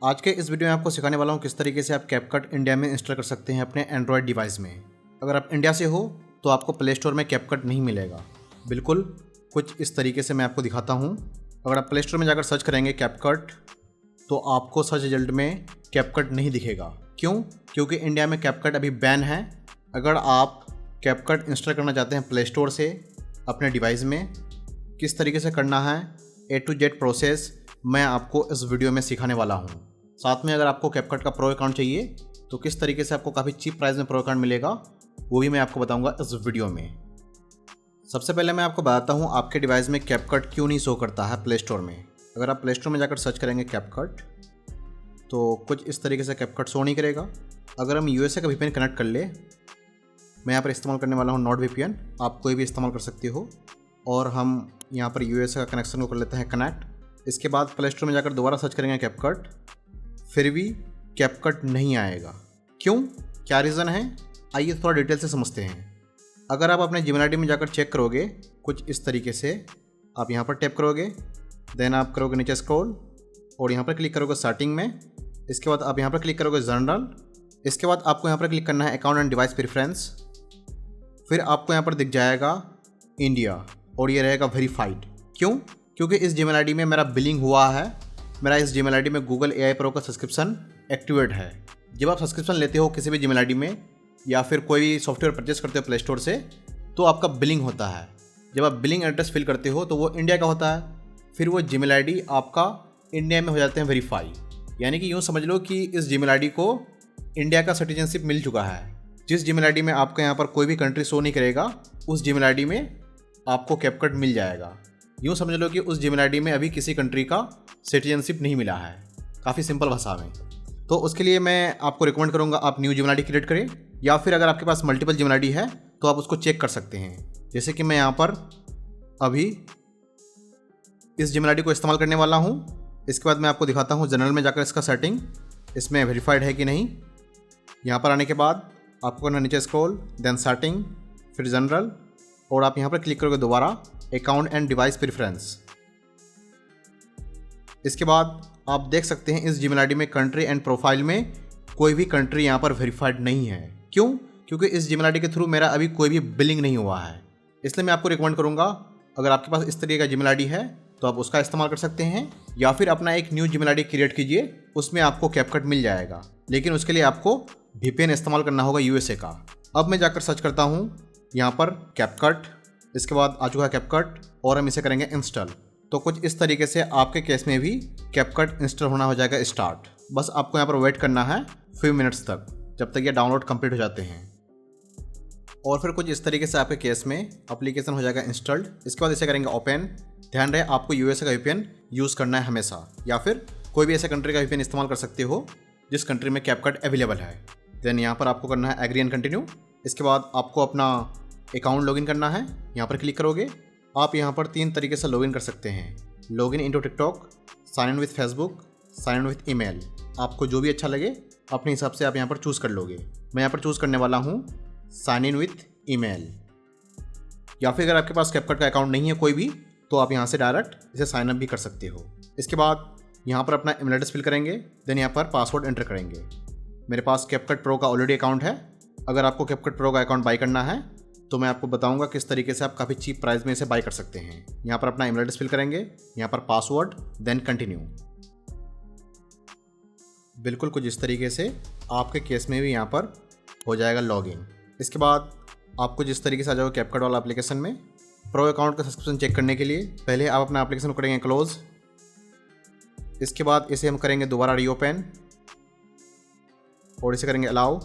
आज के इस वीडियो में आपको सिखाने वाला हूँ किस तरीके से आप कैपकट इंडिया में इंस्टॉल कर सकते हैं अपने एंड्रॉयड डिवाइस में। अगर आप इंडिया से हो तो आपको प्ले स्टोर में कैपकट नहीं मिलेगा। बिल्कुल कुछ इस तरीके से मैं आपको दिखाता हूँ। अगर आप प्ले स्टोर में जाकर सर्च करेंगे कैपकट तो आपको सर्च रिजल्ट में कैपकट नहीं दिखेगा। क्यों? क्योंकि इंडिया में कैपकट अभी बैन है। अगर आप कैपकट इंस्टॉल करना चाहते हैं प्ले स्टोर से अपने डिवाइस में, किस तरीके से करना है A to Z प्रोसेस मैं आपको इस वीडियो में सिखाने वाला हूँ। साथ में अगर आपको कैपकट का प्रो अकाउंट चाहिए तो किस तरीके से आपको काफ़ी चीप प्राइस में प्रो अकाउंट मिलेगा वो भी मैं आपको बताऊंगा इस वीडियो में। सबसे पहले मैं आपको बताता हूँ आपके डिवाइस में कैपकट क्यों नहीं शो करता है प्ले स्टोर में। अगर आप प्ले स्टोर में जाकर सर्च करेंगे कैपकट तो कुछ इस तरीके से कैपकट शो नहीं करेगा। अगर हम USA का VPN कनेक्ट कर ले, मैं यहाँ पर इस्तेमाल करने वाला हूँ नॉट VPN, आप कोई भी इस्तेमाल कर सकते हो। और हम यहाँ पर USA का कनेक्शन को कर लेते हैं कनेक्ट। इसके बाद प्ले स्टोर में जाकर दोबारा सर्च करेंगे कैपकट, फिर भी कैपकट नहीं आएगा। क्यों? क्या रीज़न है? आइए थोड़ा डिटेल से समझते हैं। अगर आप अपने Gmail ID में जाकर चेक करोगे कुछ इस तरीके से, आप यहाँ पर टैप करोगे, देन आप करोगे नीचे स्क्रॉल और यहाँ पर क्लिक करोगे सेटिंग में। इसके बाद आप यहाँ पर क्लिक करोगे जनरल। इसके बाद आपको यहाँ पर क्लिक करना है अकाउंट एंड डिवाइस प्रेफरेंस। फिर आपको यहाँ पर दिख जाएगा इंडिया और ये रहेगा वेरीफाइड। क्यों? क्योंकि इस Gmail ID में मेरा बिलिंग हुआ है। मेरा इस Gmail ID में Google AI Pro का सब्सक्रिप्शन एक्टिवेट है। जब आप सब्सक्रिप्शन लेते हो किसी भी Gmail ID में या फिर कोई भी सॉफ्टवेयर परचेस करते हो प्ले स्टोर से तो आपका बिलिंग होता है। जब आप बिलिंग एड्रेस फिल करते हो तो वो इंडिया का होता है। फिर वो Gmail ID आपका इंडिया में हो जाते हैं वेरीफाई। यानी कि यूँ समझ लो कि इस Gmail ID को इंडिया का सिटीजनशिप मिल चुका है। जिस Gmail ID में आपका यहाँ पर कोई भी कंट्री शो नहीं करेगा उस Gmail ID में आपको कैपकट मिल जाएगा। यूँ समझ लो कि उस Gmail ID में अभी किसी कंट्री का सिटीजनशिप नहीं मिला है। काफ़ी सिंपल भाषा में। तो उसके लिए मैं आपको रिकमेंड करूँगा आप न्यू Gmail ID क्रिएट करें, या फिर अगर आपके पास मल्टीपल Gmail ID है तो आप उसको चेक कर सकते हैं। जैसे कि मैं यहाँ पर अभी इस Gmail ID को इस्तेमाल करने वाला हूँ। इसके बाद मैं आपको दिखाता हूँ जनरल में जाकर इसका सेटिंग, इसमें वेरीफाइड है कि नहीं। यहाँ पर आने के बाद आपको करना नीचे स्क्रॉल, देन सेटिंग, फिर जनरल और आप यहाँ पर क्लिक करोगे दोबारा अकाउंट एंड डिवाइस प्रेफरेंस। इसके बाद आप देख सकते हैं इस Gmail ID में कंट्री एंड प्रोफाइल में कोई भी कंट्री यहाँ पर वेरीफाइड नहीं है। क्यों? क्योंकि इस Gmail ID के थ्रू मेरा अभी कोई भी बिलिंग नहीं हुआ है। इसलिए मैं आपको रिकमेंड करूँगा अगर आपके पास इस तरीके का Gmail ID है तो आप उसका इस्तेमाल कर सकते हैं, या फिर अपना एक न्यू Gmail ID क्रिएट कीजिए, उसमें आपको कैपकट मिल जाएगा। लेकिन उसके लिए आपको VPN इस्तेमाल करना होगा USA का। अब मैं जाकर सर्च करता हूँ यहाँ पर कैपकट। इसके बाद आ चुका है कैपकट और हम इसे करेंगे इंस्टॉल। तो कुछ इस तरीके से आपके केस में भी कैपकट इंस्टॉल होना हो जाएगा स्टार्ट। बस आपको यहाँ पर वेट करना है फ्यू मिनट्स तक, जब तक ये डाउनलोड कंप्लीट हो जाते हैं। और फिर कुछ इस तरीके से आपके केस में एप्लीकेशन हो जाएगा इंस्टॉल्ड। इसके बाद इसे करेंगे ओपन। ध्यान रहे आपको USA का VPN यूज़ करना है हमेशा, या फिर कोई भी ऐसे कंट्री का VPN इस्तेमाल कर सकते हो जिस कंट्री में कैपकट अवेलेबल है। देन यहाँ पर आपको करना है एग्री एंड कंटिन्यू। इसके बाद आपको अपना अकाउंट लॉगिन करना है। यहाँ पर क्लिक करोगे, आप यहाँ पर 3 तरीके से लॉगिन कर सकते हैं। Login into TikTok, sign in with Facebook, sign in with email. आपको जो भी अच्छा लगे अपने हिसाब से आप यहाँ पर चूज़ कर लोगे। मैं यहाँ पर चूज़ करने वाला हूँ साइन इन विथ ईमेल। या फिर अगर आपके पास कैपकट का अकाउंट नहीं है कोई भी तो आप यहाँ से डायरेक्ट इसे साइन अप भी कर सकते हो। इसके बाद यहाँ पर अपना ईमेल एड्रेस फिल करेंगे, देन यहाँ पर पासवर्ड एंटर करेंगे। मेरे पास कैपकट प्रो का ऑलरेडी अकाउंट है। अगर आपको कैपकट प्रो का अकाउंट बाई करना है तो मैं आपको बताऊंगा किस तरीके से आप काफ़ी चीप प्राइस में इसे बाई कर सकते हैं। यहाँ पर अपना ईमेल एड्रेस फिल करेंगे, यहाँ पर पासवर्ड, देन कंटिन्यू। बिल्कुल कुछ इस तरीके से आपके केस में भी यहाँ पर हो जाएगा लॉगिन। इसके बाद आपको जिस तरीके से आ जाओगे कैपकट वाला एप्लीकेशन में प्रो अकाउंट का सब्सक्रिप्शन चेक करने के लिए पहले आप अपना एप्लीकेशन को करेंगे क्लोज। इसके बाद इसे हम करेंगे दोबारा रीओपन और इसे करेंगे अलाउ।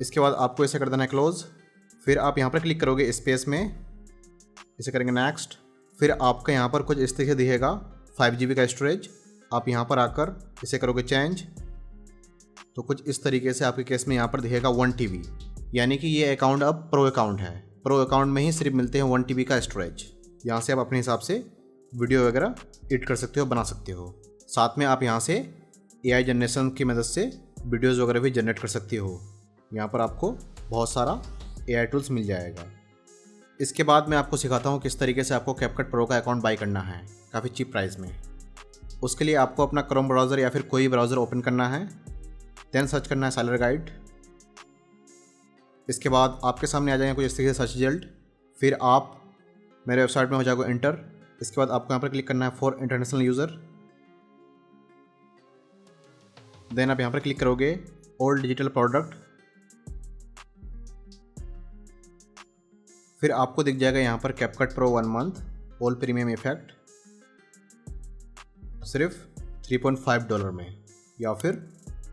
इसके बाद आपको इसे कर देना है क्लोज। फिर आप यहाँ पर क्लिक करोगे स्पेस में, इसे करेंगे नेक्स्ट। फिर आपका यहाँ पर कुछ इस तरीके से दिखेगा 5 GB का स्टोरेज। आप यहाँ पर आकर इसे करोगे चेंज तो कुछ इस तरीके से आपके केस में यहाँ पर दिखेगा 1 TB। यानी कि ये अकाउंट अब प्रो अकाउंट है। प्रो अकाउंट में ही सिर्फ मिलते हैं 1 TB का स्टोरेज। यहाँ से आप अपने हिसाब से वीडियो वगैरह एडिट कर सकते हो, बना सकते हो। साथ में आप यहाँ से AI जनरेशन की मदद से वीडियोज़ वगैरह भी जनरेट कर सकते हो। यहाँ पर आपको बहुत सारा AI टूल्स मिल जाएगा। इसके बाद मैं आपको सिखाता हूँ किस तरीके से आपको कैपकट प्रो का अकाउंट बाई करना है काफ़ी चीप प्राइस में। उसके लिए आपको अपना क्रोम ब्राउज़र या फिर कोई ब्राउज़र ओपन करना है, देन सर्च करना है सेलर गाइड। इसके बाद आपके सामने आ जाएंगे कुछ इस तरीके से सर्च रिजल्ट। फिर आप मेरे वेबसाइट में हो जाएगा इंटर। इसके बाद आपको यहाँ पर क्लिक करना है फॉर इंटरनेशनल यूज़र। देन आप यहाँ पर क्लिक करोगे ऑल डिजिटल प्रोडक्ट। फिर आपको दिख जाएगा यहाँ पर CapCut pro 1 month all premium effect सिर्फ $3.5 में, या फिर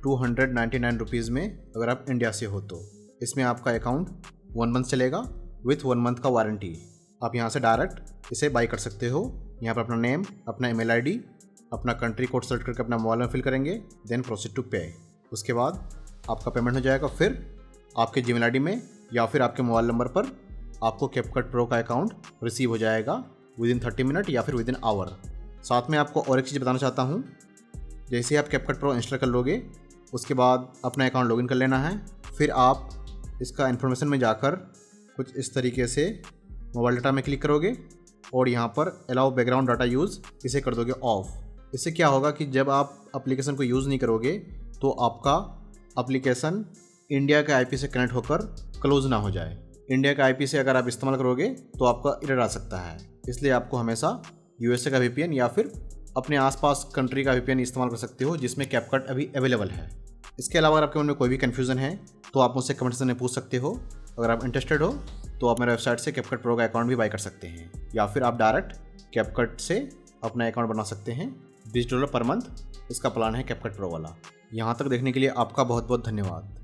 299 रुपीज़ में अगर आप इंडिया से हो तो। इसमें आपका अकाउंट 1 मंथ चलेगा विथ 1 मंथ का वारंटी। आप यहाँ से डायरेक्ट इसे बाई कर सकते हो। यहाँ पर अपना नेम, अपना ईमेल आईडी, अपना कंट्री कोड सेलेक्ट करके अपना मोबाइल में फिल करेंगे, देन प्रोसीड टू पे। उसके बाद आपका पेमेंट हो जाएगा। फिर आपके जीमेल आईडी में या फिर आपके मोबाइल नंबर पर आपको कैपकट प्रो का अकाउंट रिसीव हो जाएगा विदिन 30 मिनट या फिर विदिन आवर। साथ में आपको और एक चीज़ बताना चाहता हूँ, जैसे ही आप कैपकट प्रो इंस्टॉल कर लोगे उसके बाद अपना अकाउंट लॉगिन कर लेना है। फिर आप इसका इन्फॉर्मेशन में जाकर कुछ इस तरीके से मोबाइल डाटा में क्लिक करोगे और यहाँ पर अलाउ बैकग्राउंड डाटा यूज़ इसे कर दोगे ऑफ। इससे क्या होगा कि जब आप एप्लीकेशन को यूज़ नहीं करोगे तो आपका एप्लीकेशन इंडिया के आईपी से कनेक्ट होकर क्लोज ना हो जाए। इंडिया के आईपी से अगर आप इस्तेमाल करोगे तो आपका एरर आ सकता है। इसलिए आपको हमेशा यूएसए का वीपीएन या फिर अपने आसपास कंट्री का वीपीएन इस्तेमाल कर सकते हो जिसमें कैपकट अभी अवेलेबल है। इसके अलावा अगर आपके मन में कोई भी कन्फ्यूज़न है तो आप मुझसे कमेंट सेक्शन में पूछ सकते हो। अगर आप इंटरेस्टेड हो तो आप मेरे वेबसाइट से कैपकट प्रो का अकाउंट भी बाई कर सकते हैं, या फिर आप डायरेक्ट कैपकट से अपना अकाउंट बना सकते हैं। $20 पर मंथ इसका प्लान है कैपकट प्रो वाला। यहाँ तक देखने के लिए आपका बहुत बहुत धन्यवाद।